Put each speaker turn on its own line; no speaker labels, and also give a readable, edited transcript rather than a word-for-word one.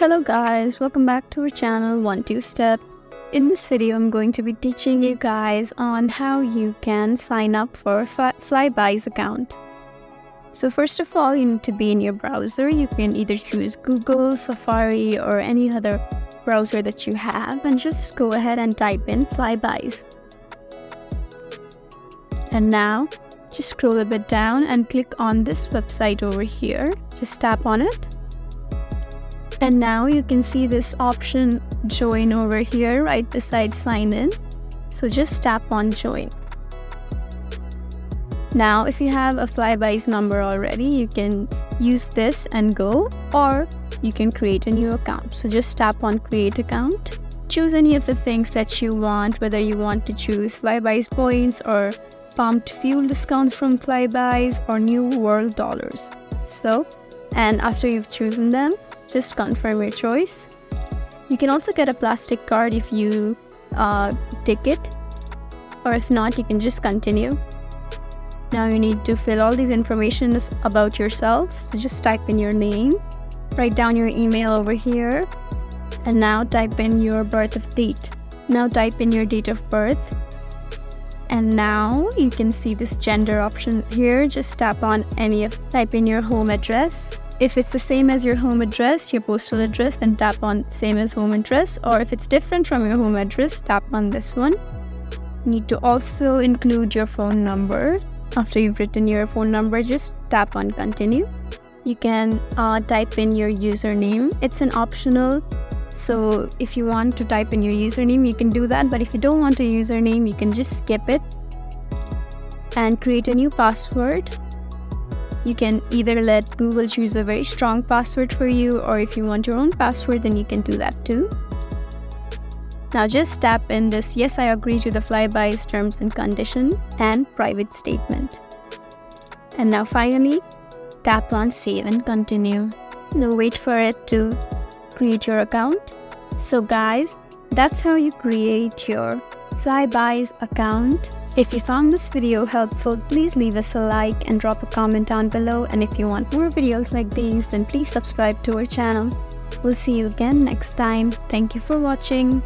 Hello guys, welcome back to our channel 1-2-Step. In this video, I'm going to be teaching you guys on how you can sign up for a Flybuys account. So first of all, you need to be in your browser. You can either choose Google, Safari, or any other browser that you have, and just go ahead and type in Flybuys. And now, just scroll a bit down and click on this website over here. Just tap on it. And now you can see this option join over here right beside sign in. So just tap on join. Now if you have a Flybuys number already, you can use this and go, or you can create a new account. So just tap on create account. Choose any of the things that you want, whether you want to choose Flybuys points or pumped fuel discounts from Flybuys or new world dollars. And after you've chosen them, just confirm your choice. You can also get a plastic card if you tick it, or if not, you can just continue. Now you need to fill all these information about yourself. So just type in your name, write down your email over here, and now type in your birth date. Now type in your date of birth. And now you can see this gender option here. Just tap on type in your home address. If it's the same as your home address, your postal address, then tap on same as home address. Or if it's different from your home address, tap on this one. You need to also include your phone number. After you've written your phone number, just tap on continue. You can type in your username. It's an optional. So if you want to type in your username, you can do that. But if you don't want a username, you can just skip it and create a new password. You can either let Google choose a very strong password for you, or if you want your own password, then you can do that too. Now just tap in this yes, I agree to the Flybuys terms and condition and private statement. And now finally, tap on save and continue. Now wait for it to create your account. So guys, that's how you create your Flybuys account. If you found this video helpful, please leave us a like and drop a comment down below. And if you want more videos like these, then please subscribe to our channel. We'll see you again next time. Thank you for watching.